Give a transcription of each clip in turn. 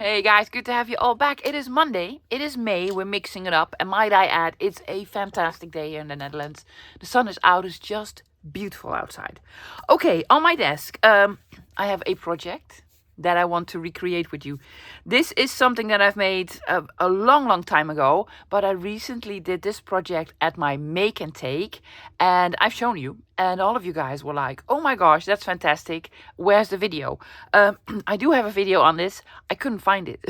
Hey guys, good to have you all back. It is Monday, it is May, we're mixing it up, and might I add, it's a fantastic day here in the Netherlands. The sun is out, it's just beautiful outside. Okay, on my desk, I have a project that I want to recreate with you. This is something that I've made a long time ago, but I recently did this project at my Make and Take, and I've shown you, and all of you guys were like, oh my gosh, that's fantastic. Where's the video? I do have a video on this. I couldn't find it.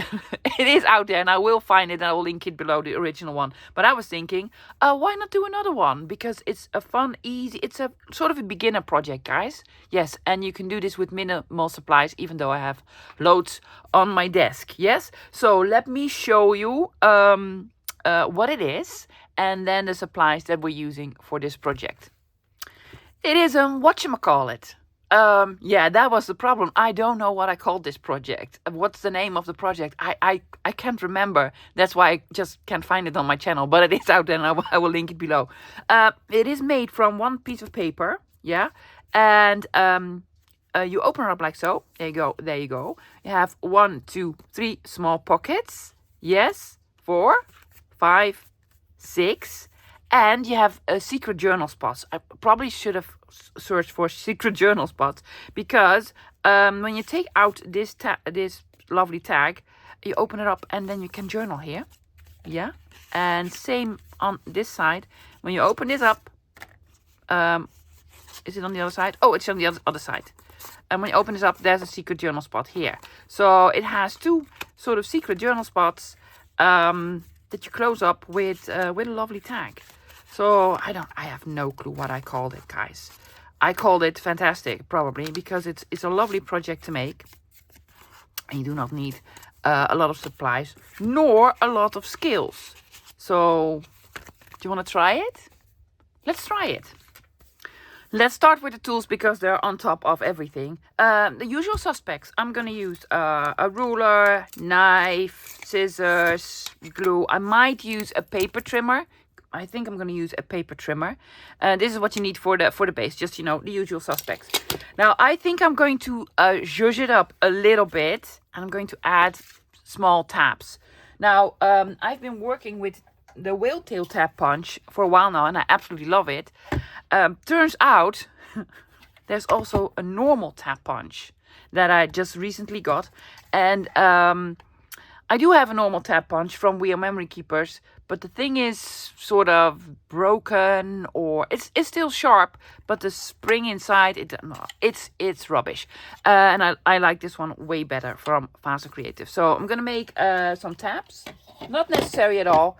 It is out there, and I will find it, and I will link it below the original one. But I was thinking, why not do another one? Because it's a fun, easy, it's a sort of a beginner project, guys. Yes, and you can do this with minimal supplies, even though I have loads on my desk. Yes, so let me show you what it is, and then the supplies that we're using for this project. It is whatchamacallit. Yeah, that was the problem. I don't know what I called this project. What's the name of the project? I can't remember. That's why I just can't find it on my channel. But it is out there, and I will link it below. It is made from one piece of paper. Yeah, and you open it up like so. There you go. There you go. You have 1, 2, 3 small pockets. Yes, 4, 5, 6. And you have secret journal spots. I probably should have searched for secret journal spots, because when you take out this lovely tag, you open it up and then you can journal here. Yeah. And same on this side. When you open this up, is it on the other side? Oh, it's on the other side. And when you open this up, there's a secret journal spot here. So it has 2 sort of secret journal spots that you close up with a lovely tag. So I have no clue what I called it, guys. I called it fantastic, probably, because it's a lovely project to make. And you do not need a lot of supplies, nor a lot of skills. So, do you want to try it? Let's try it. Let's start with the tools, because they're on top of everything. The usual suspects. I'm going to use a ruler, knife, scissors, glue. I might use a paper trimmer. I think I'm going to use a paper trimmer. This is what you need for the base. Just, the usual suspects. Now, I think I'm going to zhuzh it up a little bit. And I'm going to add small tabs. Now, I've been working with the whale tail tab punch for a while now, and I absolutely love it. Turns out there's also a normal tab punch that I just recently got, and I do have a normal tab punch from We Are Memory Keepers, but the thing is sort of broken, or it's still sharp, but the spring inside, it's rubbish. And I like this one way better from Faster Creative. So I'm gonna make some tabs, not necessary at all.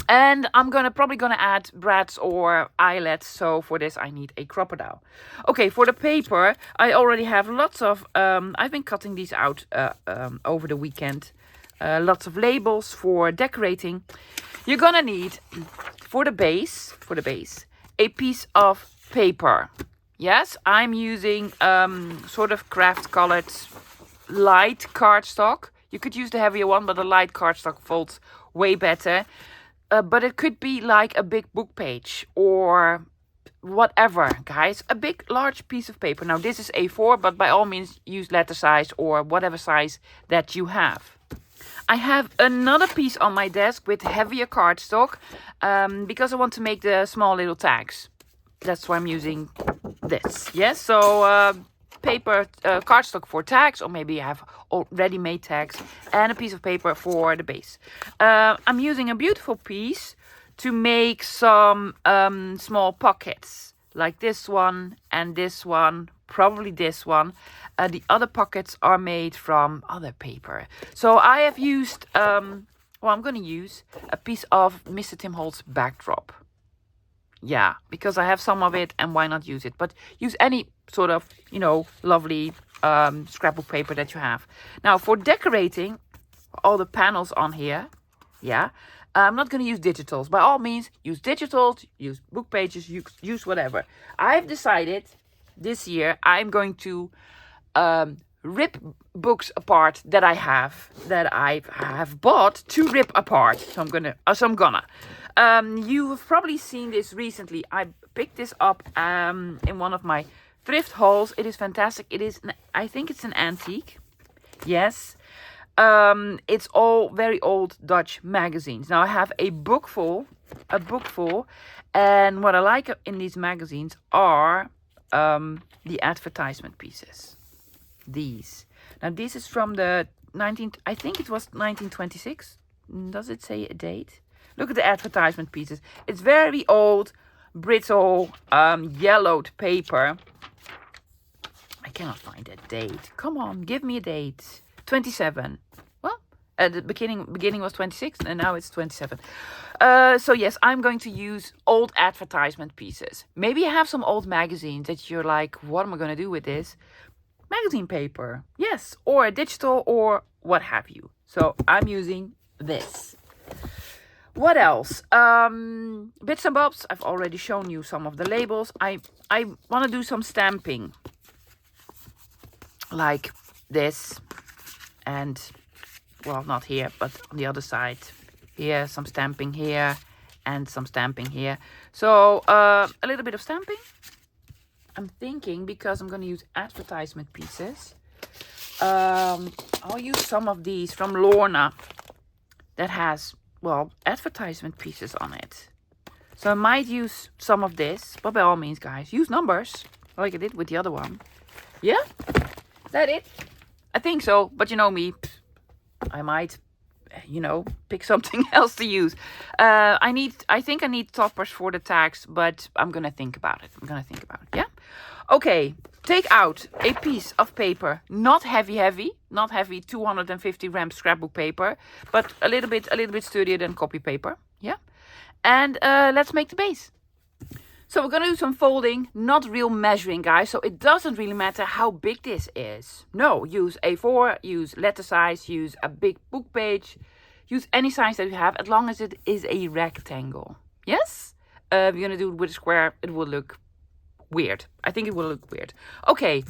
And I'm probably gonna add brads or eyelets. So for this I need a crocodile. Okay, for the paper I already have lots of. I've been cutting these out over the weekend. Lots of labels for decorating. You're gonna need for the base a piece of paper. Yes, I'm using sort of craft colored light cardstock. You could use the heavier one, but the light cardstock folds way better. But it could be like a big book page or whatever, guys. A big, large piece of paper. Now, this is A4, but by all means, use letter size or whatever size that you have. I have another piece on my desk with heavier cardstock because I want to make the small little tags. That's why I'm using this. Yes, so paper, cardstock for tags, or maybe you have already made tags, and a piece of paper for the base. I'm using a beautiful piece to make some small pockets, like this one and this one, probably this one. The other pockets are made from other paper. So I have used, I'm going to use a piece of Mr. Tim Holtz backdrop. Yeah, because I have some of it, and why not use it? But use any sort of, lovely scrapbook paper that you have. Now, for decorating all the panels on here, yeah, I'm not going to use digitals. By all means, use digitals, use book pages, use whatever. I've decided this year I'm going to rip books apart that I have bought to rip apart. So I'm gonna. You have probably seen this recently. I picked this up in one of my thrift hauls. It is fantastic. I think it's an antique. Yes. It's all very old Dutch magazines. Now I have a book full, and what I like in these magazines are the advertisement pieces. These. Now this is from the I think it was 1926. Does it say a date? Look at the advertisement pieces. It's very old, brittle, yellowed paper. I cannot find that date. Come on, give me a date. 27. Well, at the beginning was 26 and now it's 27. So yes, I'm going to use old advertisement pieces. Maybe you have some old magazines that you're like, what am I going to do with this? Magazine paper, yes, or digital or what have you. So I'm using this. What else? Bits and bobs. I've already shown you some of the labels. I want to do some stamping. Like this. And, well, not here, but on the other side. Here, some stamping here. And some stamping here. So, a little bit of stamping. I'm thinking, because I'm going to use advertisement pieces. I'll use some of these from Lorna. That has, well, advertisement pieces on it. So I might use some of this. But by all means, guys, use numbers. Like I did with the other one. Yeah? Is that it? I think so. But you know me. I might, pick something else to use. I think I need toppers for the tags. But I'm going to think about it. Yeah? Okay. Take out a piece of paper, not heavy, 250 gram scrapbook paper, but a little bit sturdier than copy paper, yeah? And let's make the base. So we're gonna do some folding, not real measuring, guys, so it doesn't really matter how big this is. No, use A4, use letter size, use a big book page, use any size that you have, as long as it is a rectangle, yes? If you're gonna do it with a square, it will look weird. I think it will look weird. Okay,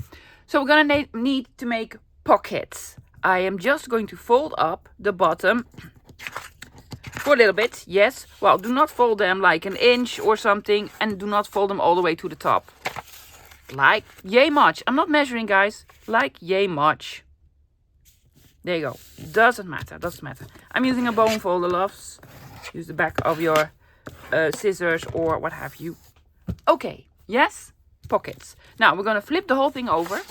so we're gonna need to make pockets. I am just going to fold up the bottom for a little bit. Yes, well, do not fold them like an inch or something, and do not fold them all the way to the top. Like yay much. I'm not measuring, guys. Like yay much. There you go. Doesn't matter. I'm using a bone folder, loves. Use the back of your scissors or what have you. Okay. Yes, pockets. Now we're going to flip the whole thing over.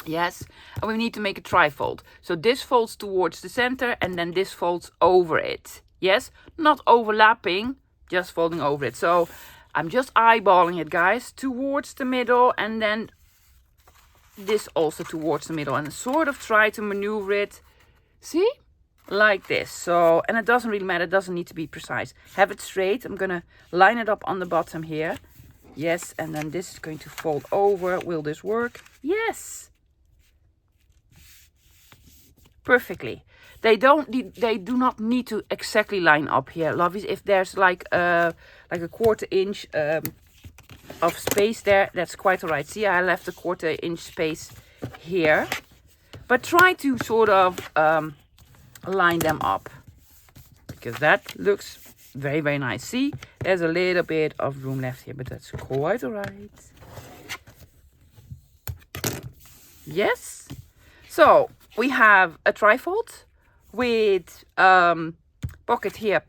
Yes, and we need to make a trifold. So this folds towards the center and then this folds over it. Yes, not overlapping, just folding over it. So I'm just eyeballing it, guys, towards the middle and then this also towards the middle and sort of try to maneuver it. See? Like this. So, and it doesn't really matter, it doesn't need to be precise. Have it straight. I'm gonna line it up on the bottom here. Yes, and then this is going to fold over. Will this work? Yes. Perfectly. They do not need to exactly line up here, lovies. If there's like a quarter inch of space there, that's quite alright. See, I left a quarter inch space here. But try to sort of line them up, because that looks very, very nice. See, there's a little bit of room left here, but that's quite all right. Yes. So we have a trifold with pocket here,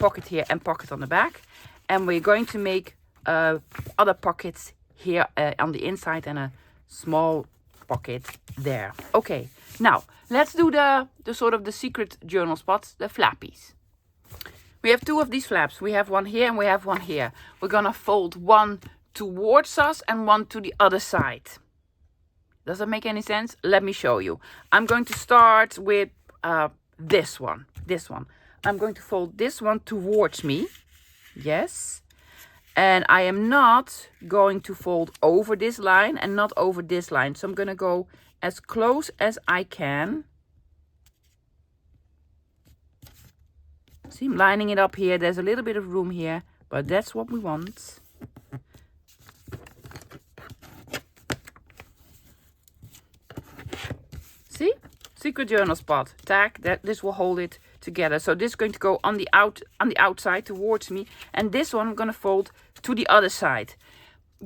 and pocket on the back, and we're going to make other pockets here on the inside and a small pocket there. Okay, now let's do the sort of the secret journal spots, the flappies. We have two of these flaps. We have one here and we have one here. We're gonna fold one towards us and one to the other side. Does that make any sense? Let me show you. I'm going to start with this one. I'm going to fold this one towards me. Yes. And I am not going to fold over this line and not over this line. So I'm going to go as close as I can. See, I'm lining it up here. There's a little bit of room here, but that's what we want. See? Secret journal spot. Tag, that this will hold it together. So this is going to go on the outside towards me, and this one I'm going to fold to the other side.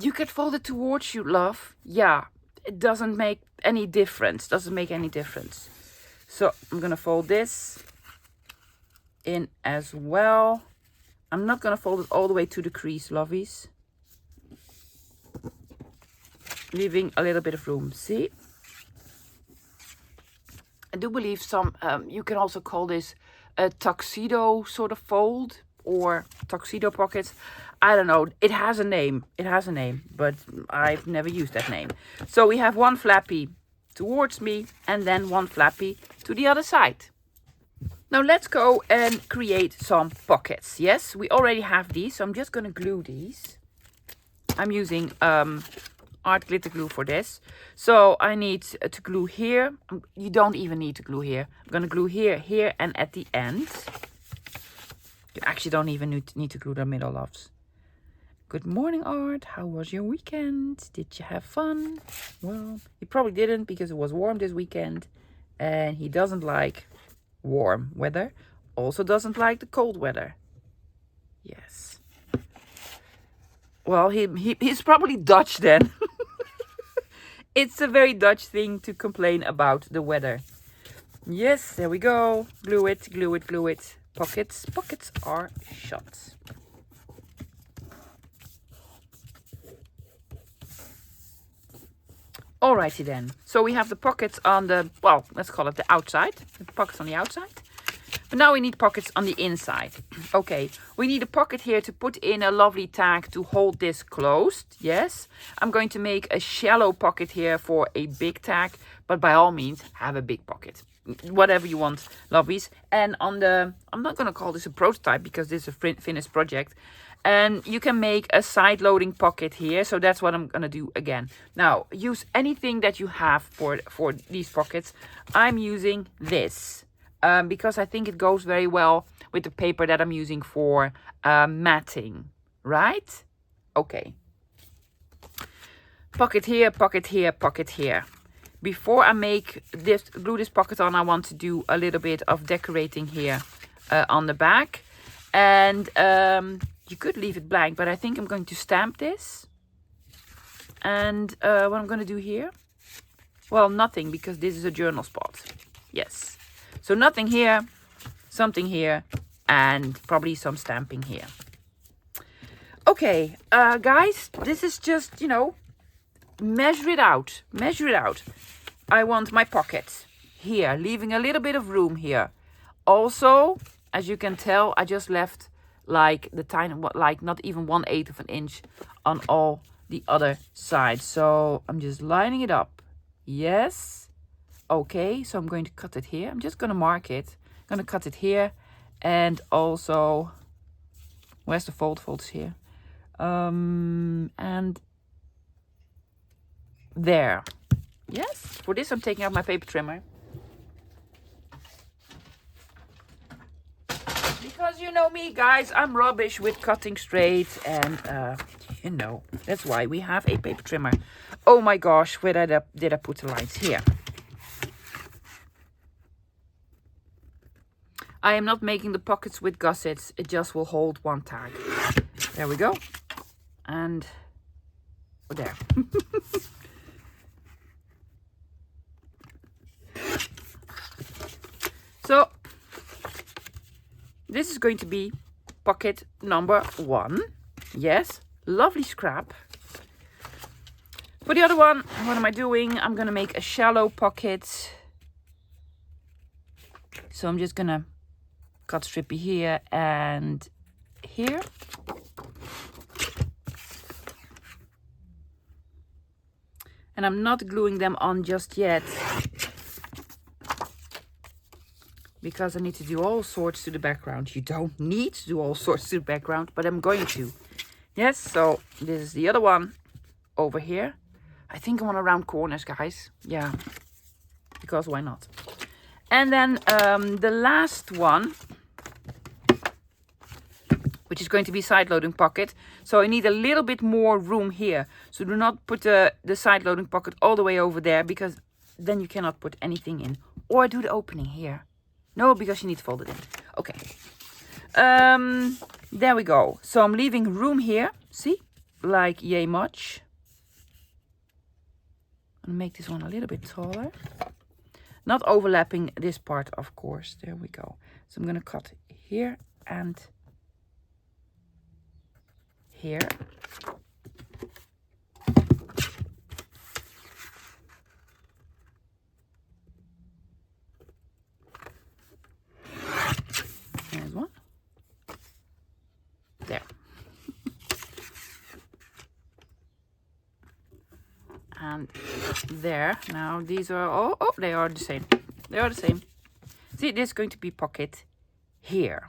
You can fold it towards you, love. Yeah, it doesn't make any difference. Doesn't make any difference. So I'm gonna fold this in as well. I'm not gonna fold it all the way to the crease, lovies. Leaving a little bit of room. See? I do believe some, you can also call this a tuxedo sort of fold or tuxedo pockets. I don't know. It has a name. It has a name, but I've never used that name. So we have one flappy towards me and then one flappy to the other side. Now let's go and create some pockets. Yes, we already have these, so I'm just going to glue these. I'm using art glitter glue for this. So I need to glue here. You don't even need to glue here. I'm going to glue here, here, and at the end. You actually don't even need to glue the middle, loves. Good morning, Art. How was your weekend? Did you have fun? Well, he probably didn't because it was warm this weekend. And he doesn't like warm weather. Also doesn't like the cold weather. Yes. Well, he's probably Dutch then. It's a very Dutch thing to complain about the weather. Yes, there we go. Glue it, glue it, glue it. Pockets. Pockets are shut. Alrighty then. So we have the pockets on the, well, let's call it the outside. The pockets on the outside. But now we need pockets on the inside. Okay, we need a pocket here to put in a lovely tag to hold this closed. Yes, I'm going to make a shallow pocket here for a big tag. But by all means, have a big pocket. Whatever you want, lovies. And on the, I'm not going to call this a prototype because this is a finished project. And you can make a side loading pocket here. So that's what I'm going to do again. Now, use anything that you have for these pockets. I'm using this. Because I think it goes very well with the paper that I'm using for matting, right? Okay. Pocket here, pocket here, pocket here. Before I make this, glue this pocket on, I want to do a little bit of decorating here on the back. And you could leave it blank, but I think I'm going to stamp this. And what I'm going to do here? Well, nothing, because this is a journal spot. Yes. So nothing here, something here, and probably some stamping here. Okay, guys, this is just, you know, measure it out. Measure it out. I want my pocket here, leaving a little bit of room here. Also, as you can tell, I just left like the tiny, like not even 1/8 of an inch on all the other sides. So I'm just lining it up. Yes. Okay, so I'm going to cut it here. I'm just going to mark it. I'm going to cut it here. And also, where's the fold? Fold's here. And there. Yes, for this I'm taking out my paper trimmer. Because you know me, guys, I'm rubbish with cutting straight. And, you know, that's why we have a paper trimmer. Oh my gosh, where did I put the lines? Here. I am not making the pockets with gussets. It just will hold one tag. There we go. And there. So this is going to be pocket number 1. Yes, lovely scrap. For the other one, what am I doing? I'm going to make a shallow pocket. So I'm just going to cut strippy here and here. And I'm not gluing them on just yet. Because I need to do all sorts to the background. You don't need to do all sorts to the background, but I'm going to. Yes, so this is the other one over here. I think I want to round corners, guys. Yeah, because why not? And then the last one, which is going to be side loading pocket. So I need a little bit more room here. So do not put the side loading pocket all the way over there, because then you cannot put anything in. Or do the opening here. No, because you need to fold it in. Okay. There we go. So I'm leaving room here. See? Like yay much. I'm gonna make this one a little bit taller. Not overlapping this part, of course. There we go. So I'm gonna cut here and here. There's one. There. And there. Now these are, oh, they are the same. They are the same. See, this is going to be pocket here.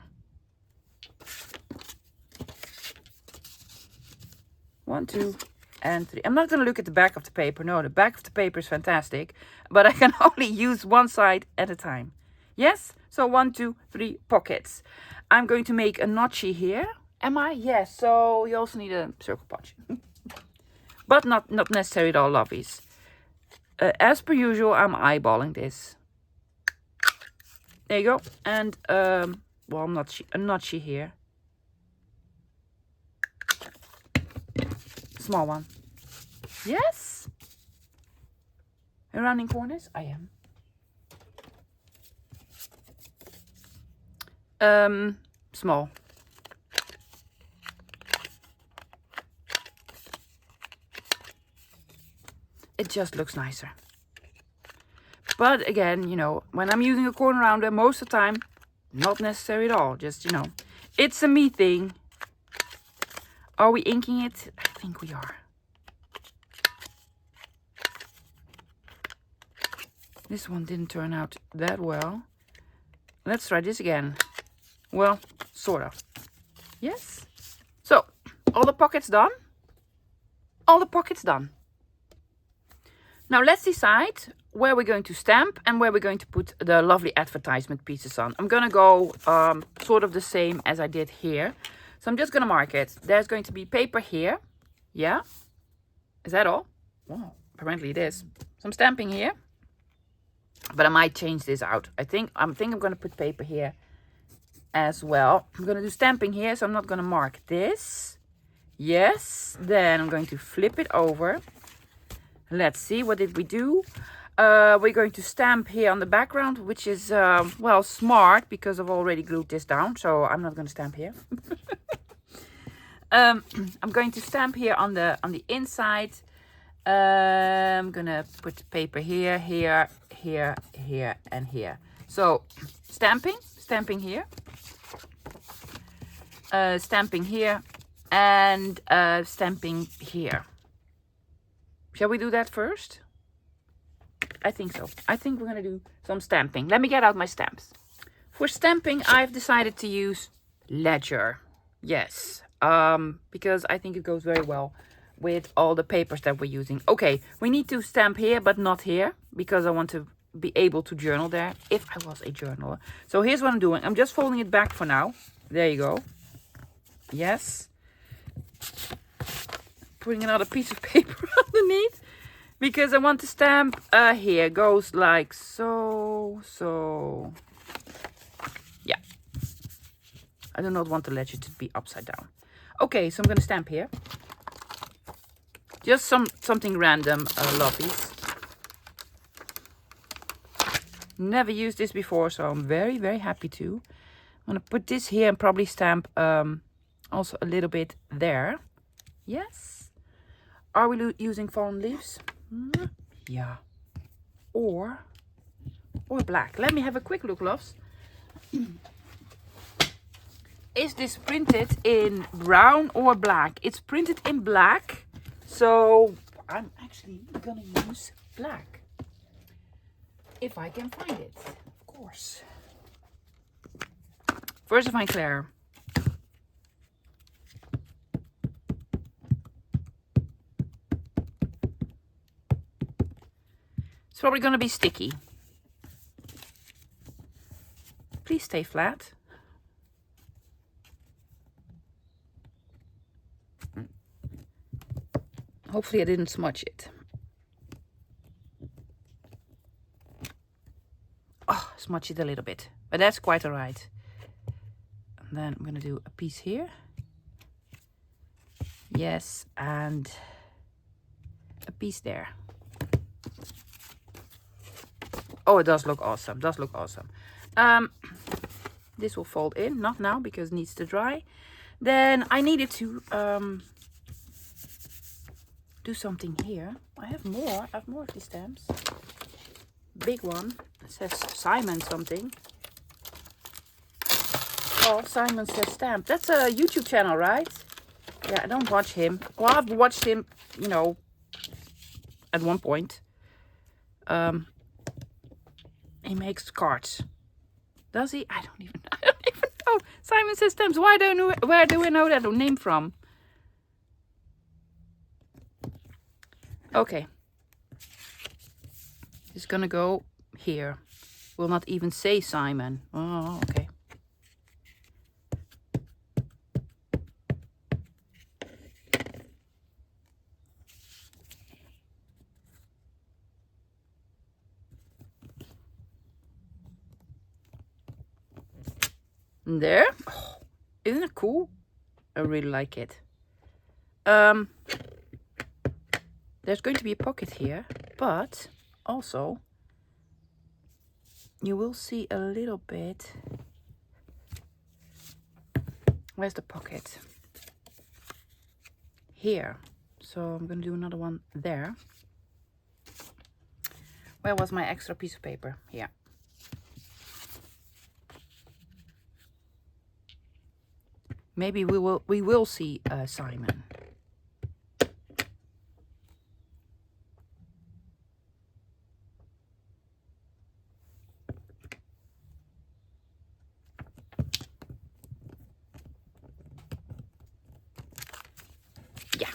1, 2, and 3. I'm not going to look at the back of the paper. No, the back of the paper is fantastic, but I can only use one side at a time. Yes? So 1, 2, 3 pockets. I'm going to make a notchy here. Am I? Yes. So you also need a circle punch. But not necessarily at all, lovies. As per usual, I'm eyeballing this. There you go. And, well, a notchy here. Small one. Yes? And rounding corners? I am. Small. It just looks nicer. But again, you know, when I'm using a corner rounder, most of the time, not necessary at all. Just, you know, it's a me thing. Are we inking it? I think we are. This one didn't turn out that well. Let's try this again. Well, sort of. Yes. So, all the pockets done. All the pockets done. Now let's decide where we're going to stamp and where we're going to put the lovely advertisement pieces on. I'm going to go sort of the same as I did here. So I'm just going to mark it. There's going to be paper here. Yeah. Is that all? Wow, apparently it is. Some stamping here. But I might change this out. I think I'm going to put paper here as well. I'm going to do stamping here, so I'm not going to mark this. Yes. Then I'm going to flip it over. Let's see, what did we do? We're going to stamp here on the background, which is, well, smart because I've already glued this down. So I'm not going to stamp here. I'm going to stamp here on the inside. I'm going to put paper here, here, here, here, and here. So stamping here. Stamping here and stamping here. Shall we do that first? I think so. I think we're going to do some stamping. Let me get out my stamps. For stamping, I've decided to use ledger. Yes, because I think it goes very well with all the papers that we're using. Okay, we need to stamp here, but not here, because I want to be able to journal there if I was a journaler. So here's what I'm doing. I'm just folding it back for now. There you go. Yes. Putting another piece of paper underneath because I want to stamp here. Goes like so. Yeah. I do not want the ledger to be upside down. Okay, so I'm going to stamp here. Just something random, lovies. Never used this before, so I'm very, very happy to. I'm going to put this here and probably stamp also a little bit there. Yes. Are we using fallen leaves? Yeah. Or black. Let me have a quick look, loves. Is this printed in brown or black? It's printed in black. So I'm actually gonna use black. If I can find it, of course. First I find Claire. It's probably going to be sticky. Please stay flat. Hopefully I didn't smudge it. Oh, smudge it a little bit. But that's quite alright. And then I'm going to do a piece here. Yes, and a piece there. Oh, it does look awesome. Does look awesome. This will fold in. Not now because it needs to dry. Then I needed to do something here. I have more. I have more of these stamps. Big one. It says Simon something. Oh, Simon Says Stamp. That's a YouTube channel, right? Yeah, I don't watch him. Well, I've watched him, you know, at one point. He makes cards. Does he? I don't even know. Simon Says Stamps. Where do we know that name from? Okay. It's gonna go here. Will not even say Simon. Oh, okay. There. Oh, isn't it cool? I really like it. There's going to be a pocket here, but also you will see a little bit. Where's the pocket? Here. So I'm going to do another one there. Where was my extra piece of paper? Here. Maybe we will see Simon. Yeah.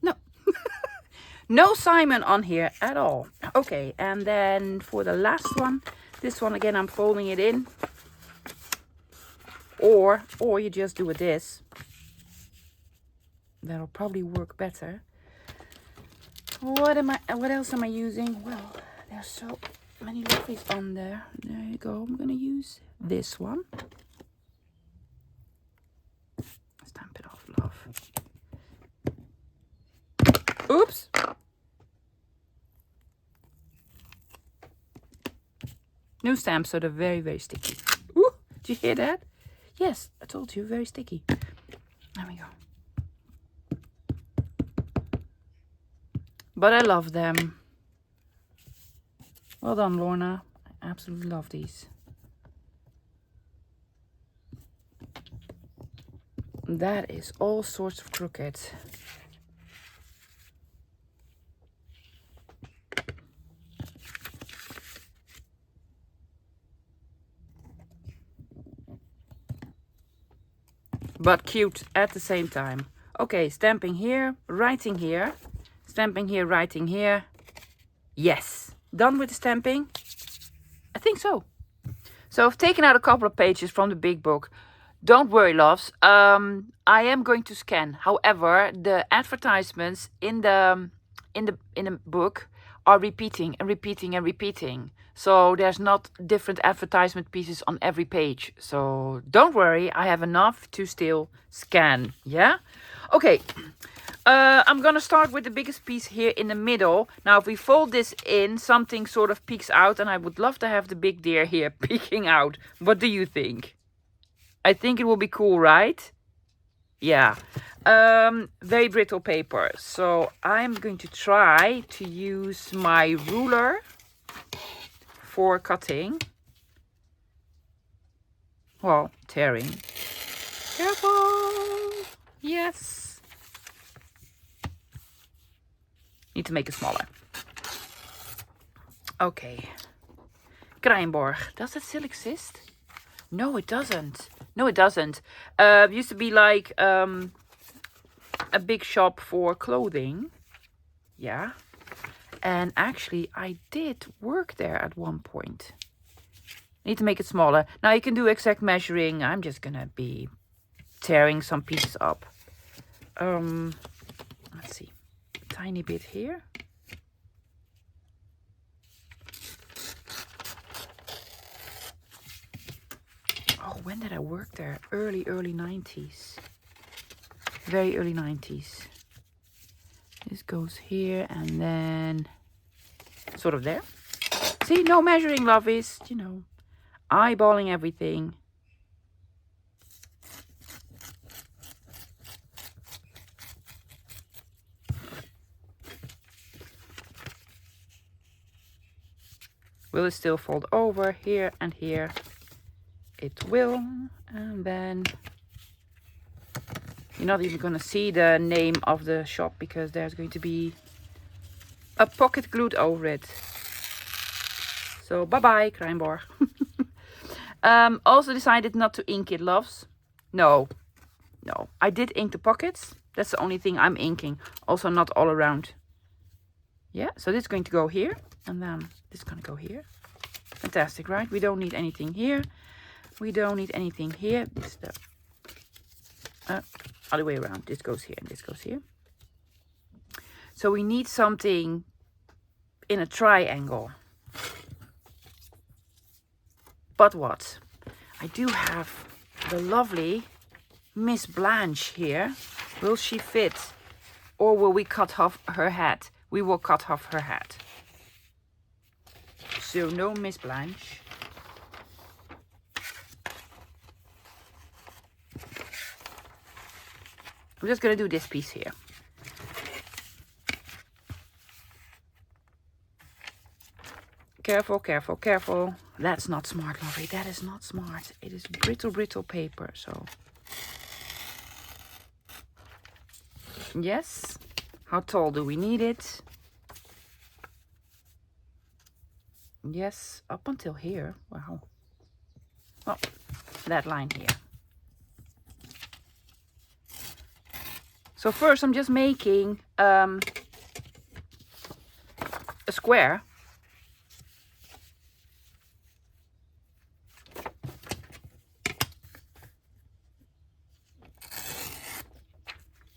No. No Simon on here at all. Okay, and then for the last one, this one again, I'm folding it in. Or you just do it this. That'll probably work better. What else am I using? Well, there's so many lovelies on there. There you go. I'm gonna use this one. Stamp it off, love. Oops. New stamps, so they're very, very sticky. Ooh, did you hear that? Yes, I told you, very sticky. There we go. But I love them. Well done, Lorna. I absolutely love these. That is all sorts of crooked. But cute at the same time. Okay, stamping here, writing here. Stamping here, writing here. Yes. Done with the stamping? I think so. So I've taken out a couple of pages from the big book. Don't worry, loves. I am going to scan. However, the advertisements in the book are repeating and repeating and repeating. So there's not different advertisement pieces on every page. So don't worry, I have enough to still scan. Yeah? Okay. I'm gonna start with the biggest piece here in the middle. Now, if we fold this in, something sort of peeks out, and I would love to have the big deer here peeking out. What do you think? I think it will be cool, right? Yeah. Very brittle paper. So I'm going to try to use my ruler for cutting. Well, tearing. Careful! Yes. Need to make it smaller. Okay. Kruinborg. Does it still exist? No, it doesn't. No, it doesn't. It used to be like a big shop for clothing. Yeah. And actually, I did work there at one point. Need to make it smaller. Now, you can do exact measuring. I'm just going to be tearing some pieces up. Let's see. Tiny bit here. Oh, when did I work there? Early 90s. Very early 90s. This goes here and then sort of there. See, no measuring, lovies, you know, eyeballing everything. Will it still fold over here and here? It will. And then you're not even going to see the name of the shop because there's going to be a pocket glued over it. So bye-bye, Kruinborg. Also decided not to ink it, loves. No. I did ink the pockets. That's the only thing I'm inking. Also not all around. Yeah, so this is going to go here. And then this is going to go here. Fantastic, right? We don't need anything here. We don't need anything here. This is the other way around. This goes here and this goes here. So we need something in a triangle. But what? I do have the lovely Miss Blanche here. Will she fit? Or will we cut off her head? We will cut off her head. So no Miss Blanche. I'm just going to do this piece here. Careful, careful, careful. That's not smart, lovely. That is not smart. It is brittle paper, so. Yes. How tall do we need it? Yes, up until here. Wow. Oh, that line here. So first I'm just making a square.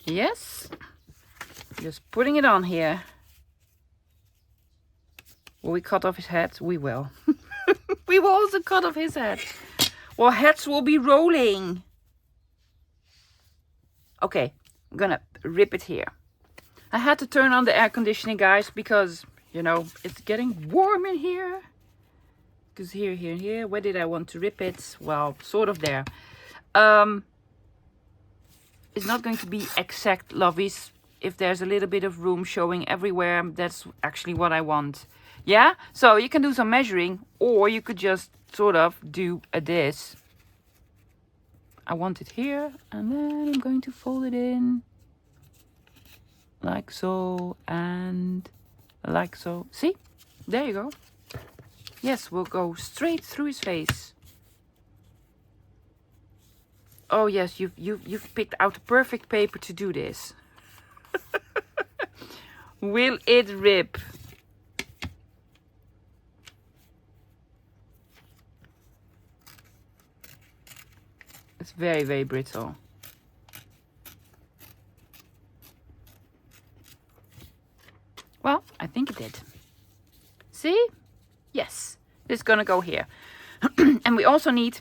Yes. Just putting it on here. Will we cut off his head? We will. We will also cut off his head. Well, heads will be rolling. Okay, I'm gonna rip it here. I had to turn on the air conditioning, guys, because, you know, it's getting warm in here. Because here, where did I want to rip it? Well, sort of there. It's not going to be exact, lovies. If there's a little bit of room showing everywhere, that's actually what I want. Yeah, so you can do some measuring, or you could just sort of do this. I want it here, and then I'm going to fold it in like so and like so. See, there you go. Yes, we'll go straight through his face. Oh yes, you've picked out the perfect paper to do this. Will it rip? It's very, very brittle. Well, I think it did. See? Yes. This is gonna go here. And we also need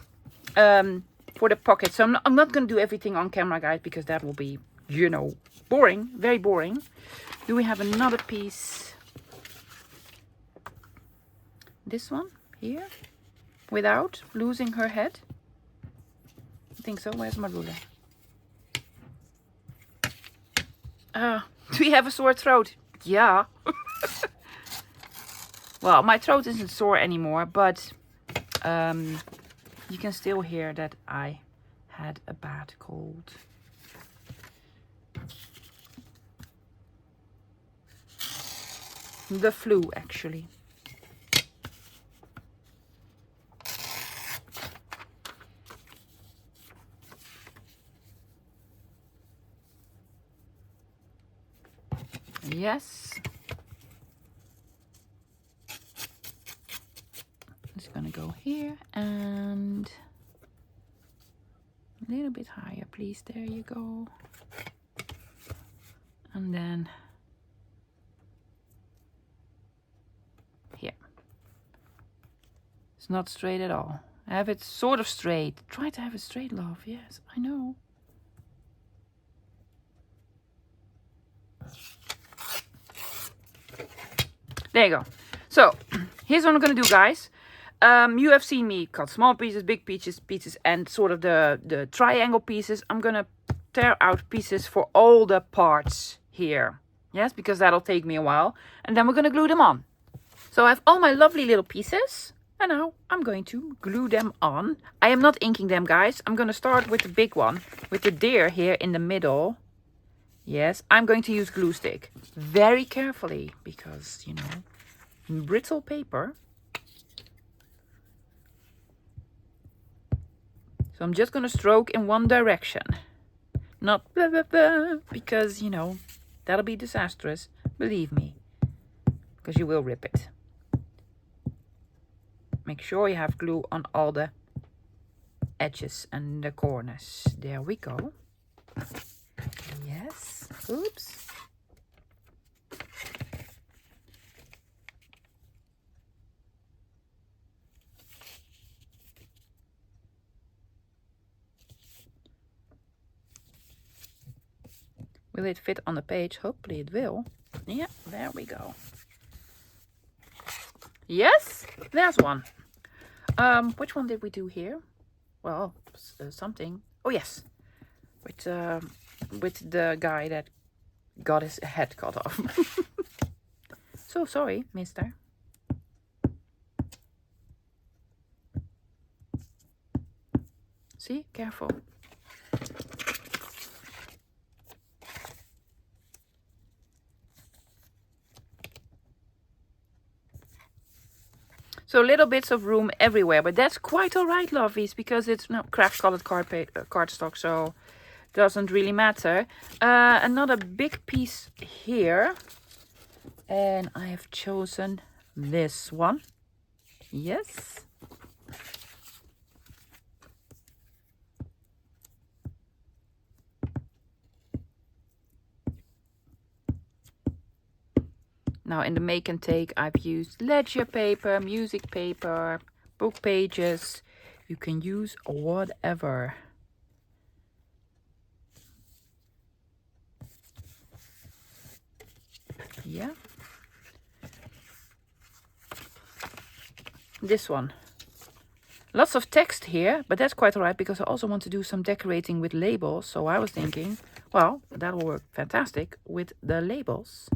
for the pocket. So I'm not gonna do everything on camera, guys, because that will be, you know, boring. Very boring. Do we have another piece? This one here? Without losing her head? I think so. Where's my ruler? Do we have a sore throat? Yeah. Well, my throat isn't sore anymore, but you can still hear that I had a bad cold. The flu, actually. Yes. It's gonna go here and a little bit higher, please. There you go. And then here. It's not straight at all. Have it sort of straight. Try to have it straight, love. Yes, I know. There you go. So, here's what I'm going to do, guys. You have seen me cut small pieces, big pieces, and sort of the triangle pieces. I'm going to tear out pieces for all the parts here. Yes, because that'll take me a while. And then we're going to glue them on. So I have all my lovely little pieces. And now I'm going to glue them on. I am not inking them, guys. I'm going to start with the big one. With the deer here in the middle. Yes, I'm going to use glue stick. Very carefully. Because, you know, brittle paper. So I'm just going to stroke in one direction. Not blah, blah, blah. Because, you know, that'll be disastrous. Believe me. Because you will rip it. Make sure you have glue on all the edges and the corners. There we go. Yes. Oops. Will it fit on the page? Hopefully it will. Yeah, there we go. Yes, there's one. Which one did we do here? Well, something. Oh yes, with the guy that got his head cut off. So sorry, mister. See, careful. So little bits of room everywhere, but that's quite all right, lovies, because it's craft colored cardstock, so doesn't really matter. Another big piece here, and I have chosen this one. Yes. Now in the make and take, I've used ledger paper, music paper, book pages. You can use whatever. Yeah. This one. Lots of text here, but that's quite alright because I also want to do some decorating with labels. So I was thinking, well, that will work fantastic with the labels.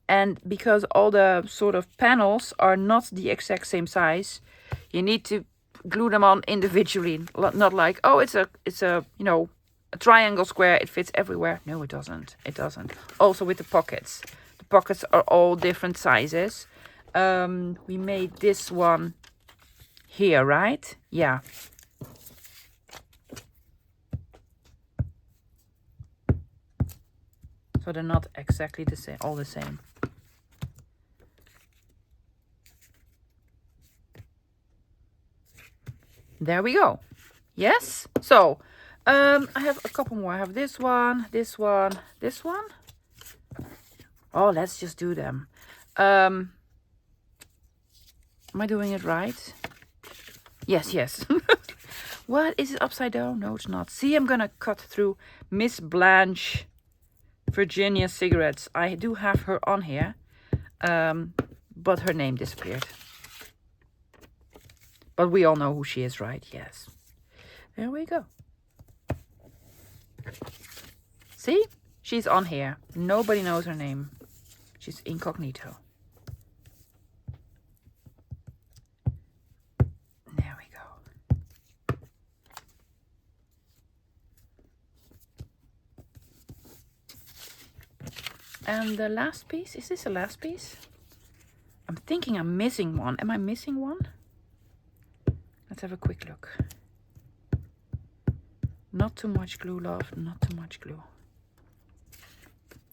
And because all the sort of panels are not the exact same size, you need to glue them on individually. Not like, oh, it's a you know, a triangle square, it fits everywhere. No, it doesn't. It doesn't. Also with the pockets. The pockets are all different sizes. We made this one here, right? Yeah. So they're not exactly the same, all the same. There we go. Yes. So I have a couple more. I have this one, this one, this one. Oh, let's just do them. Am I doing it right? Yes, yes. What? Is it upside down? No, it's not. See, I'm gonna cut through Miss Blanche Virginia cigarettes. I do have her on here, but her name disappeared. But we all know who she is, right? Yes. There we go. See? She's on here. Nobody knows her name. She's incognito. There we go. And the last piece, is this the last piece? I'm thinking I'm missing one. Am I missing one? Let's have a quick look. Not too much glue, love. Not too much glue.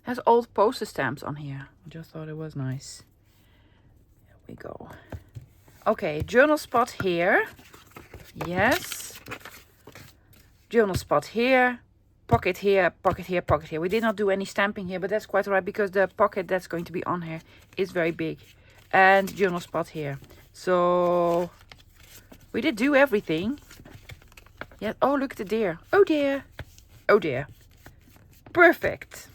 Has old poster stamps on here. I just thought it was nice. There we go. Okay, journal spot here. Yes. Journal spot here. Pocket here, pocket here, pocket here. We did not do any stamping here, but that's quite alright because the pocket that's going to be on here is very big. And journal spot here. So we did do everything. Yeah. Oh, look at the deer. Oh dear. Oh dear. Perfect.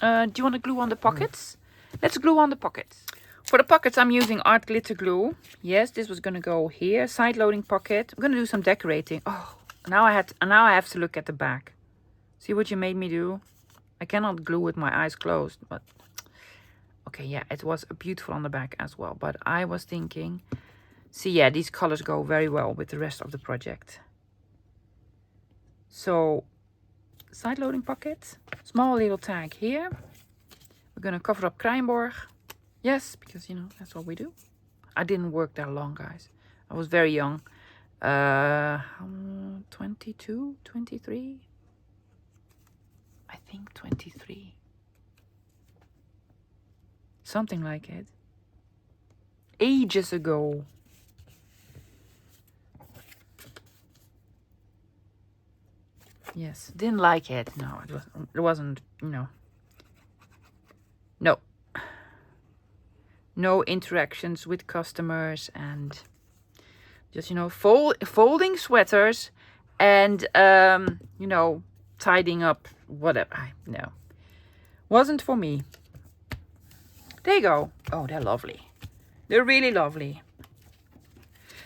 Do you want to glue on the pockets? Let's glue on the pockets. For the pockets, I'm using art glitter glue. Yes, this was gonna go here. Side loading pocket. I'm gonna do some decorating. Oh, now I have to look at the back. See what you made me do? I cannot glue with my eyes closed, but okay, yeah, it was beautiful on the back as well. But I was thinking, see, yeah, these colors go very well with the rest of the project. So, side loading pocket, small little tag here. We're gonna cover up Kruimborg. Yes, because you know, that's what we do. I didn't work that long, guys. I was very young. 22, 23? I think 23. Something like it. Ages ago. Yes, didn't like it. No, it wasn't, you know. No. No interactions with customers and just, you know, folding sweaters and, you know, tidying up whatever. No. Wasn't for me. There you go. Oh, they're lovely. They're really lovely.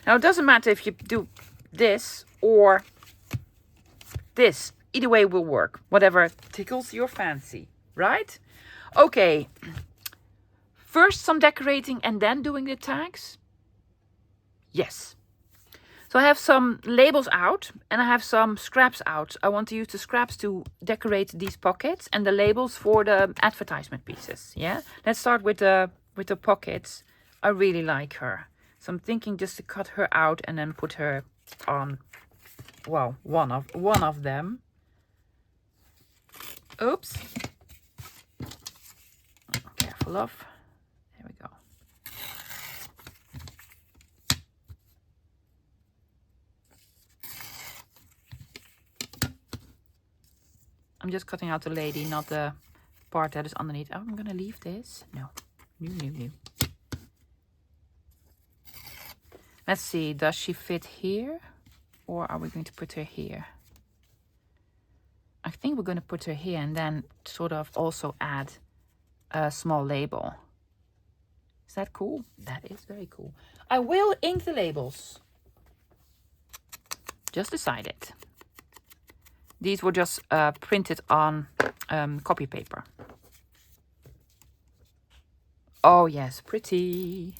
Now, it doesn't matter if you do this or this. Either way will work. Whatever tickles your fancy, right? Okay. First some decorating and then doing the tags? Yes. So I have some labels out and I have some scraps out. I want to use the scraps to decorate these pockets and the labels for the advertisement pieces. Yeah. Let's start with the pockets. I really like her. So I'm thinking just to cut her out and then put her on, well, one of them. Oops. Careful, love. There we go. I'm just cutting out the lady, not the part that is underneath. Oh, I'm gonna leave this. No. No. Let's see, does she fit here? Or are we going to put her here? I think we're going to put her here and then sort of also add a small label. Is that cool? That is very cool. I will ink the labels. Just decided. These were just printed on copy paper. Oh yes, pretty.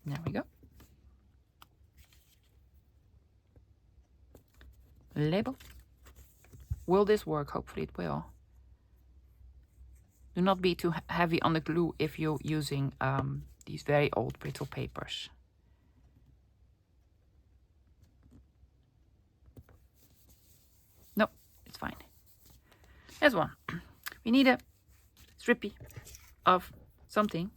There we go. Label. Will this work? Hopefully it will. Do not be too heavy on the glue if you're using these very old brittle papers. No, it's fine. There's one. We need a strippy of something.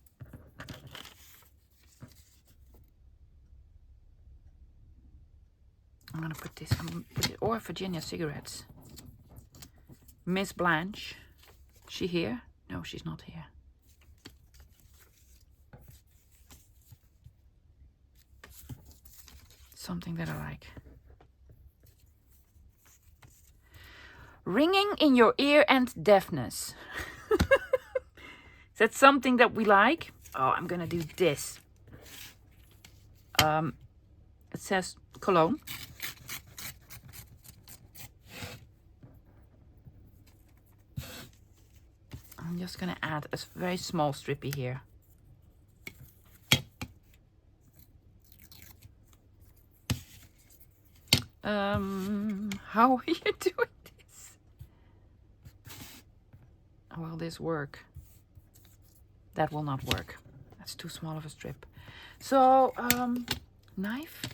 I'm gonna put this, or Virginia cigarettes. Miss Blanche. She here? No, she's not here. Something that I like. Ringing in your ear and deafness. Is that something that we like? Oh, I'm gonna do this. It says cologne. I'm just gonna add a very small strippy here. How are you doing this? Will this work? That will not work. That's too small of a strip. So, knife.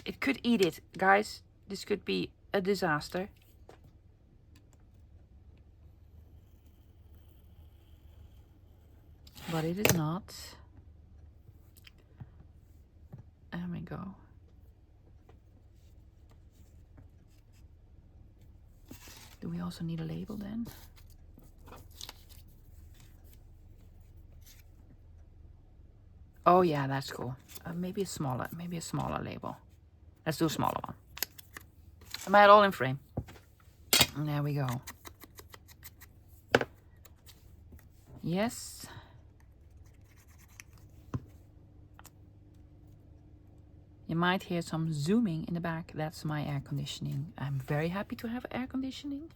It could eat it, guys. This could be a disaster. But it is not. There we go. Do we also need a label then? Oh yeah, that's cool. Maybe a smaller label. Let's do a smaller one. Am I all in frame? And there we go. Yes. You might hear some zooming in the back. That's my air conditioning. I'm very happy to have air conditioning.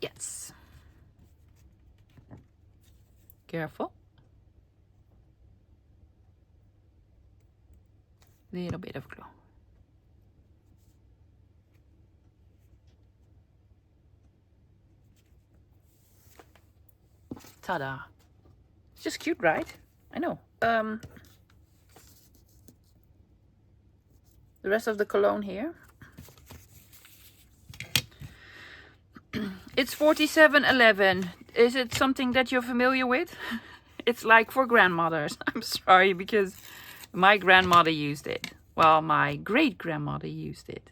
Yes. Careful. Little bit of glue. Ta-da. It's just cute, right? I know. The rest of the cologne here. It's 4711. Is it something that you're familiar with? It's like for grandmothers. I'm sorry, because my grandmother used it. Well, my great-grandmother used it.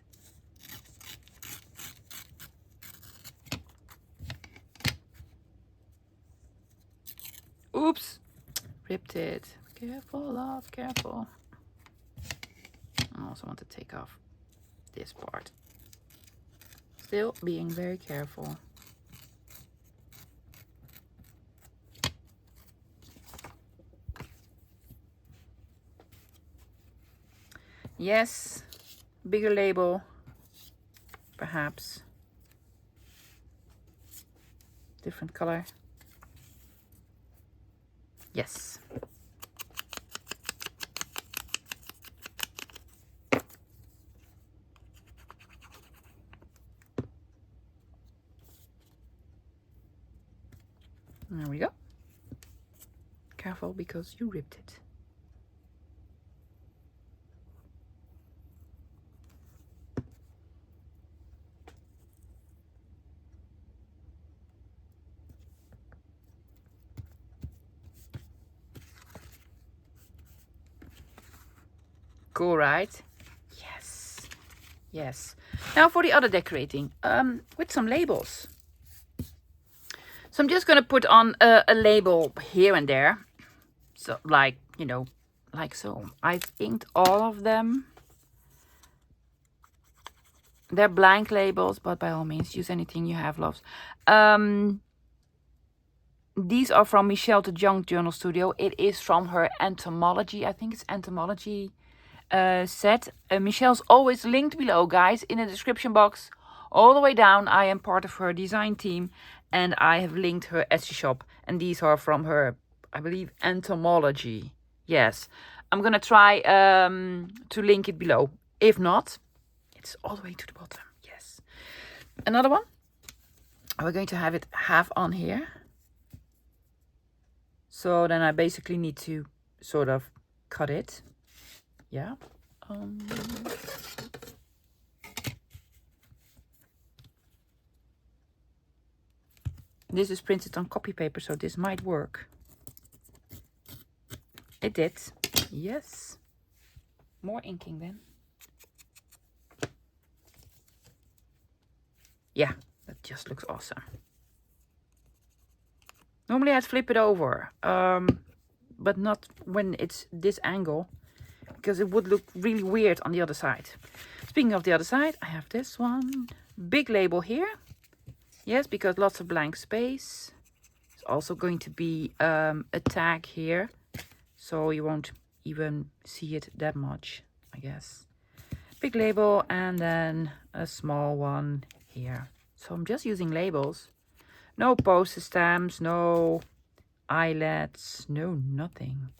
Oops. Ripped it. Careful, love, careful. I also want to take off this part. Still being very careful. Yes, bigger label, perhaps. Different color. Yes. There we go. Careful, because you ripped it. Cool, right? Yes. Yes. Now for the other decorating, with some labels. So I'm just going to put on a label here and there. So like, you know, like so. I've inked all of them. They're blank labels, but by all means, use anything you have, loves. These are from Michelle de Jong Journal Studio. It is from her Entomology. I think it's Entomology set. Michelle's always linked below, guys, in the description box. All the way down, I am part of her design team. And I have linked her Etsy shop. And these are from her, I believe, Entomology. Yes. I'm going to try to link it below. If not, it's all the way to the bottom. Yes. Another one. We're going to have it half on here. So then I basically need to sort of cut it. Yeah. This is printed on copy paper, so this might work. It did. Yes. More inking then. Yeah, that just looks awesome. Normally I'd flip it over, but not when it's this angle, because it would look really weird on the other side. Speaking of the other side, I have this one. Big label here. Yes, because lots of blank space. There's also going to be a tag here, so you won't even see it that much, I guess. Big label and then a small one here. So I'm just using labels. No postage stamps, no eyelets, no nothing.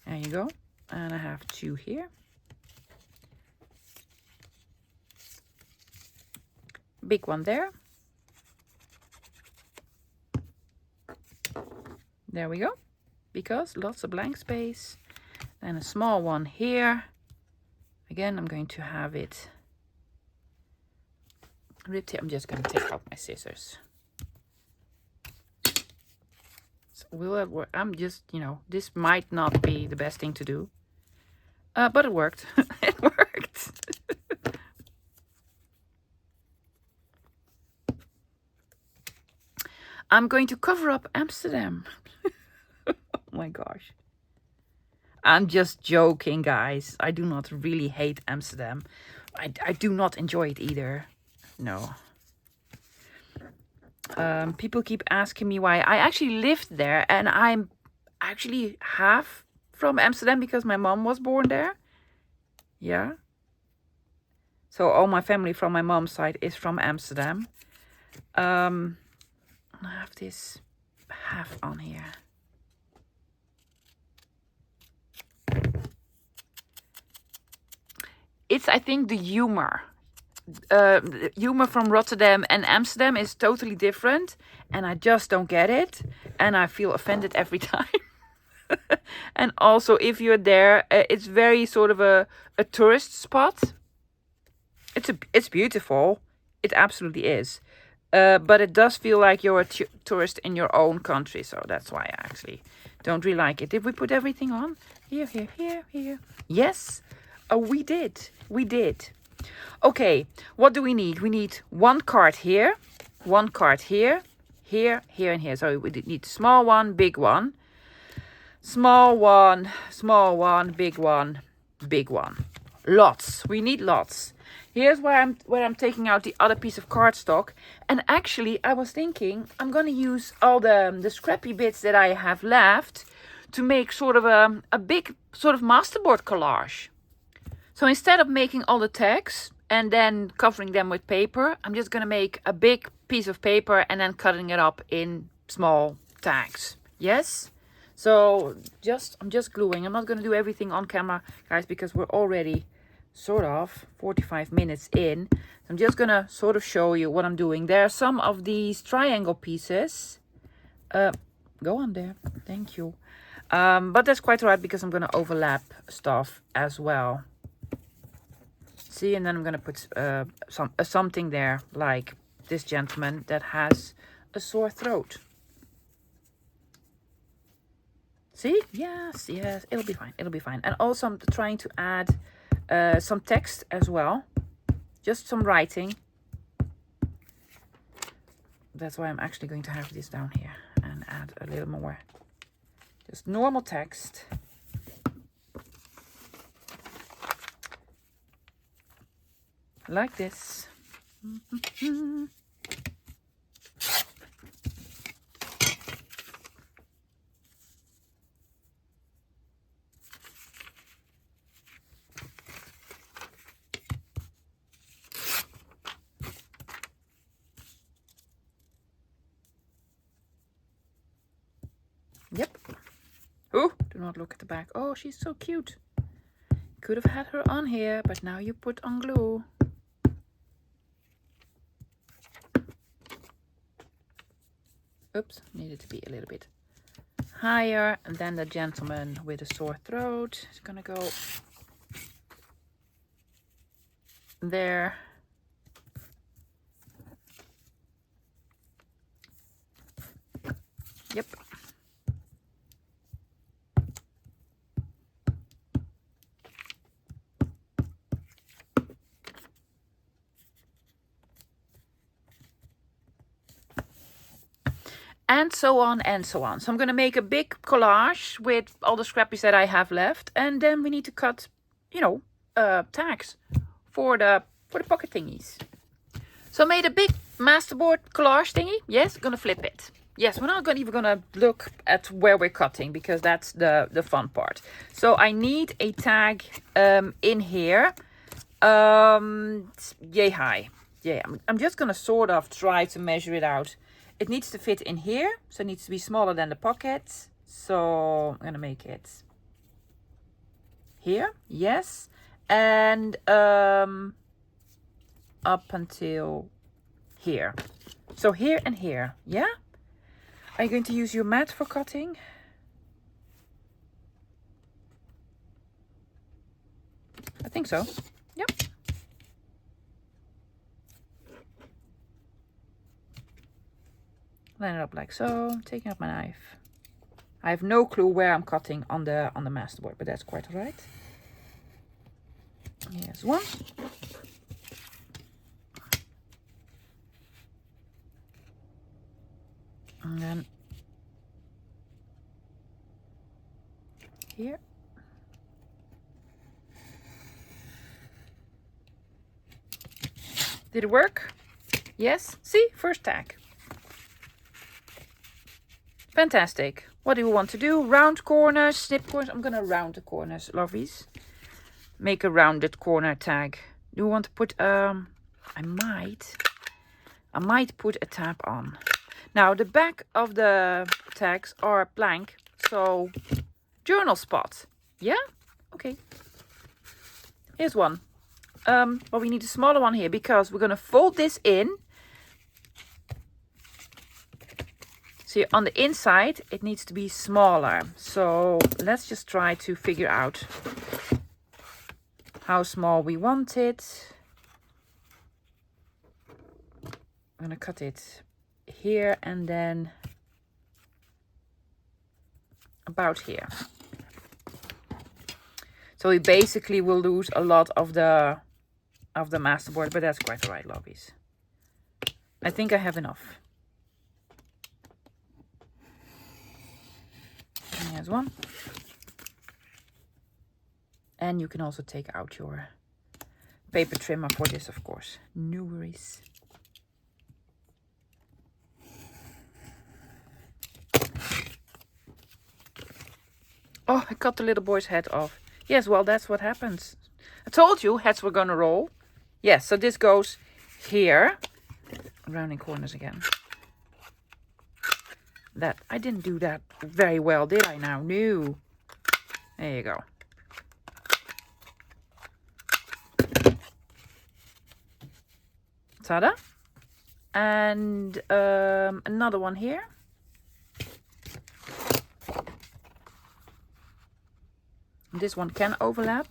There you go. And I have two here. Big one there. There we go. Because lots of blank space. And a small one here. Again, I'm going to have it ripped here. I'm just going to take out my scissors. So will it work? I'm just, you know, this might not be the best thing to do. But it worked. It worked. I'm going to cover up Amsterdam. Oh my gosh. I'm just joking, guys. I do not really hate Amsterdam. I do not enjoy it either. No. People keep asking me why. I actually lived there, and I'm actually half from Amsterdam because my mom was born there. Yeah. So all my family from my mom's side is from Amsterdam. I have this half on here. It's, I think, the humor. The humor from Rotterdam and Amsterdam is totally different, and I just don't get it, and I feel offended every time. And also, if you're there, it's very sort of a tourist spot. It's beautiful. It absolutely is. But it does feel like you're a tourist in your own country, so that's why I actually don't really like it. Did we put everything on? Here, here, here, here. Yes, we did. We did. Okay, what do we need? We need one card here, one card here, here, here, and here. So we need small one, big one. Small one, big one, big one. Lots. We need lots. Here's where I'm taking out the other piece of cardstock. And actually, I was thinking I'm gonna use all the scrappy bits that I have left to make sort of a big sort of masterboard collage. So instead of making all the tags and then covering them with paper, I'm just gonna make a big piece of paper and then cutting it up in small tags. Yes? So I'm just gluing. I'm not gonna do everything on camera, guys, because we're already sort of 45 minutes in. I'm just gonna sort of show you what I'm doing. There are some of these triangle pieces. Go on there. Thank you. But that's quite alright because I'm gonna overlap stuff as well. See, and then I'm gonna put something there, like this gentleman that has a sore throat. See? Yes, yes, it'll be fine. It'll be fine. And also I'm trying to add some text as well. Just some writing. That's why I'm actually going to have this down here and add a little more. Just normal text. Like this. Yep. Oh, do not look at the back. Oh, she's so cute. Could have had her on here, but now you put on glue. Oops, needed to be a little bit higher. And then the gentleman with a sore throat is gonna go there. Yep. And so on and so on. So I'm going to make a big collage with all the scrappies that I have left. And then we need to cut, you know, tags for the pocket thingies. So I made a big masterboard collage thingy. Yes, going to flip it. Yes, we're not even going to look at where we're cutting because that's the fun part. So I need a tag in here. Yay high. Yeah, I'm just going to sort of try to measure it out. It needs to fit in here, so it needs to be smaller than the pocket. So I'm gonna make it here, yes, and up until here. So here and here, yeah? Are you going to use your mat for cutting? I think so. Yep. Line it up like so, taking out my knife. I have no clue where I'm cutting on the masterboard, but that's quite alright. Here's one. And then here. Did it work? Yes. See, first tag. Fantastic. What do we want to do? Round corners, snip corners. I'm gonna round the corners, lovies. Make a rounded corner tag. Do we want to put I might put a tab on. Now the back of the tags are blank, so journal spot. Yeah? Okay. Here's one. But we need a smaller one here because we're gonna fold this in. See, on the inside it needs to be smaller. So let's just try to figure out how small we want it. I'm gonna cut it here and then about here. So we basically will lose a lot of the masterboard, but that's quite alright, lovies. I think I have enough. And here's one. And you can also take out your paper trimmer for this, of course. No worries. Oh, I cut the little boy's head off. Yes, well, that's what happens. I told you heads were gonna roll. Yes, so this goes here. Rounding corners again. That, I didn't do that very well, did I now? No. There you go. Ta-da. And another one here. This one can overlap.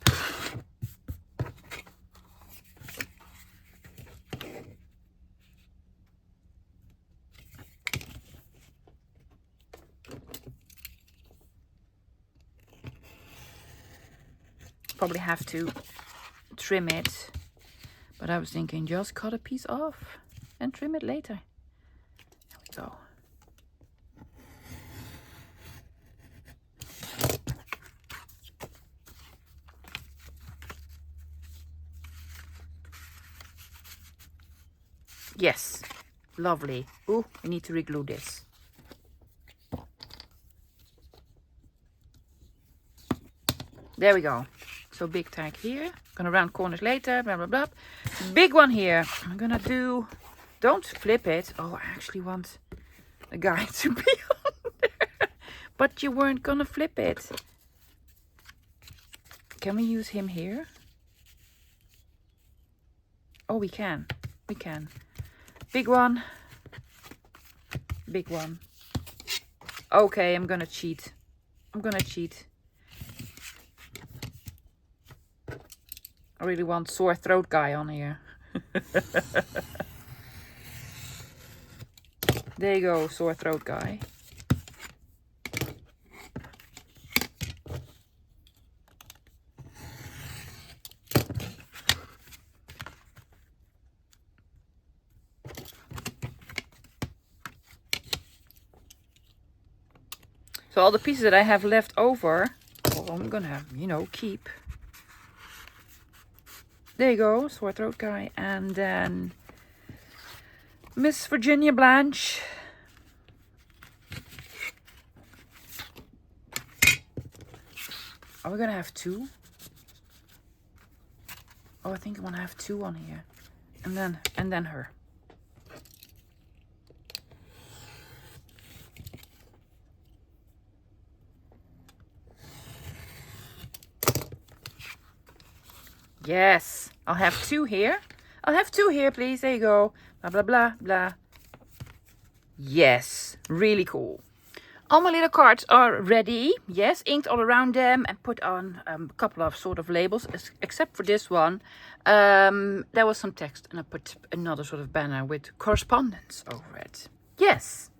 Probably have to trim it, but I was thinking just cut a piece off and trim it later. There we go. Yes, lovely. Ooh, we need to reglue this. There we go. So big tag here. Gonna round corners later, blah, blah, blah. Big one here. I'm gonna do, don't flip it. Oh, I actually want a guy to be on there. But you weren't gonna flip it. Can we use him here? Oh, we can. We can. Big one. Big one. Okay, I'm gonna cheat. I'm gonna cheat. I really want sore throat guy on here. There you go, sore throat guy. So all the pieces that I have left over, well, I'm gonna, you know, keep. There you go, sore throat guy. And then Miss Virginia Blanche. Are we gonna have two? Oh, I think I wanna have two on here. And then her. Yes, I'll have two here. I'll have two here, please. There you go. Blah, blah, blah, blah. Yes, really cool. All my little cards are ready. Yes, inked all around them and put on a couple of sort of labels, except for this one. There was some text and I put another sort of banner with correspondence over it. Yes.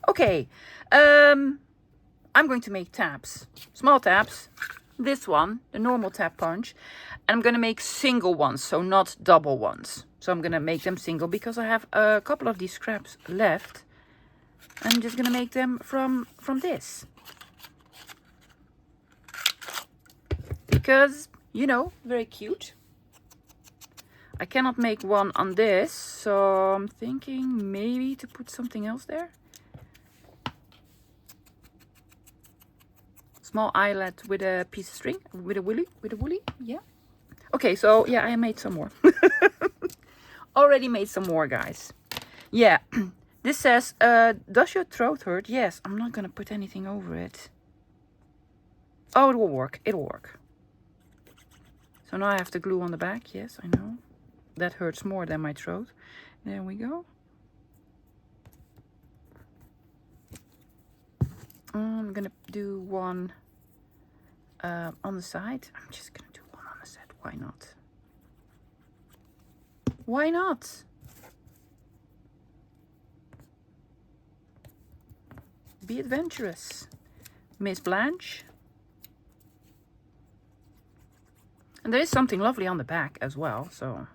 Okay. I'm going to make tabs. Small tabs. This one, the normal tab punch. And I'm going to make single ones, so not double ones. So I'm going to make them single because I have a couple of these scraps left. I'm just gonna make them from this. Because, you know, very cute. I cannot make one on this, so I'm thinking maybe to put something else there. Small eyelet with a piece of string, with a woolly, yeah. Okay, so yeah, I made some more. Already made some more, guys. Yeah, this says, does your throat hurt? Yes, I'm not gonna put anything over it. Oh, it will work, it'll work. So now I have to glue on the back, yes, I know. That hurts more than my throat. There we go. I'm gonna do one on the side. I'm just gonna do one on the side. Why not? Why not? Be adventurous, Miss Blanche. And there is something lovely on the back as well, so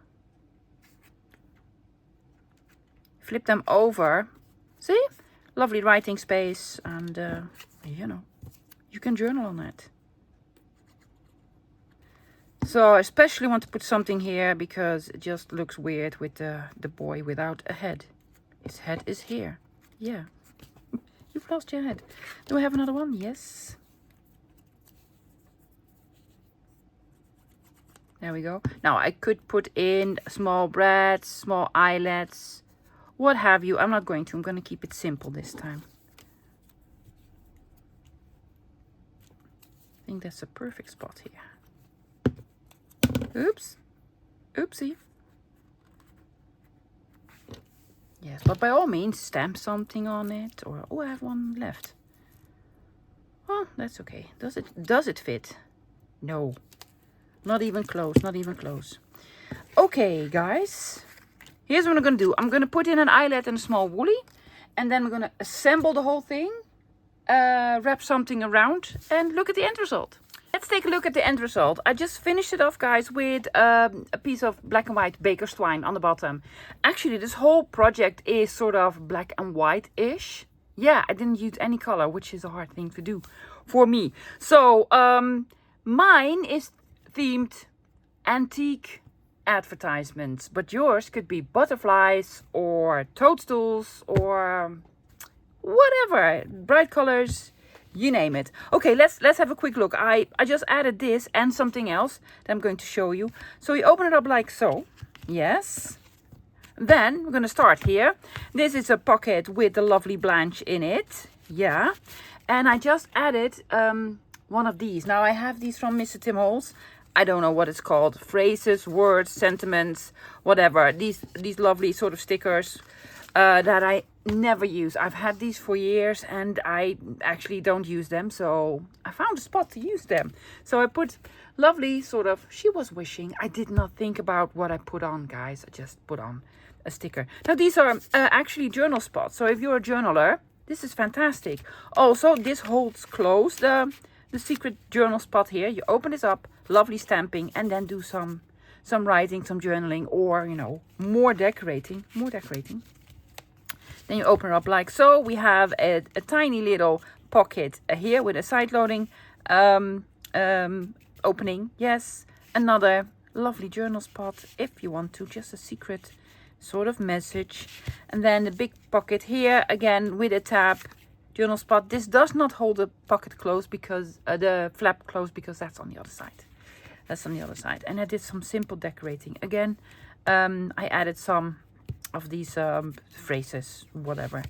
flip them over. See? Lovely writing space, and you know, you can journal on it. So I especially want to put something here because it just looks weird with the boy without a head. His head is here. Yeah. You've lost your head. Do I have another one? Yes. There we go. Now I could put in small brads, small eyelets, what have you. I'm not going to. I'm going to keep it simple this time. I think that's a perfect spot here. Oops. Oopsie. Yes, but by all means, stamp something on it. Or, oh, I have one left. Oh, that's okay. Does it fit? No. Not even close. Not even close. Okay, guys. Here's what I'm going to do. I'm going to put in an eyelet and a small woolly. And then we're going to assemble the whole thing. Wrap something around. And look at the end result. Let's take a look at the end result. I just finished it off, guys, with a piece of black and white baker's twine on the bottom. Actually, this whole project is sort of black and white-ish. Yeah, I didn't use any color, which is a hard thing to do for me. So, mine is themed antique advertisements, but yours could be butterflies or toadstools or whatever, bright colors, you name it. Okay, let's have a quick look. I just added this and something else that I'm going to show you. So you open it up like so. Yes. Then we're going to start here. This is a pocket with the lovely Blanche in it. Yeah. And I just added one of these. Now I have these from Mr. Tim Holtz. I don't know what it's called. Phrases, words, sentiments, whatever. These lovely sort of stickers that I never use. I've had these for years and I actually don't use them. So I found a spot to use them. So I put lovely sort of, she was wishing. I did not think about what I put on, guys. I just put on a sticker. Now these are actually journal spots. So if you're a journaler, this is fantastic. Also, this holds closed the secret journal spot here. You open this up, lovely stamping, and then do some writing, some journaling, or, you know, more decorating. Then you open it up like so. We have a tiny little pocket here with a side loading opening. Yes, another lovely journal spot if you want to, just a secret sort of message. And then the big pocket here again with a tab. Journal spot. This does not hold the pocket closed because the flap closed because that's on the other side. That's on the other side. And I did some simple decorating. Again, I added some of these phrases, whatever.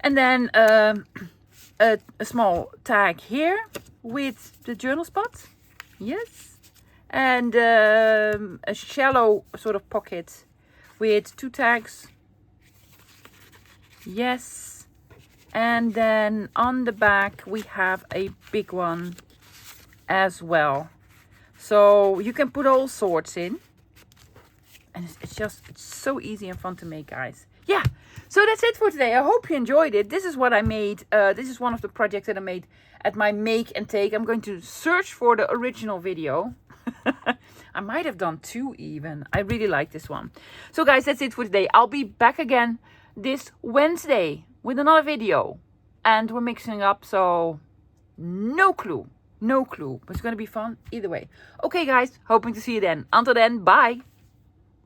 And then a small tag here with the journal spot. Yes. And a shallow sort of pocket with 2 tags. Yes. And then on the back we have a big one as well. So you can put all sorts in. And it's so easy and fun to make, guys. Yeah, so that's it for today. I hope you enjoyed it. This is what I made. This is one of the projects that I made at my make and take. I'm going to search for the original video. I might have done 2 even. I really like this one. So guys, that's it for today. I'll be back again this Wednesday with another video. And we're mixing up, so no clue. No clue. But it's going to be fun either way. Okay, guys. Hoping to see you then. Until then, bye.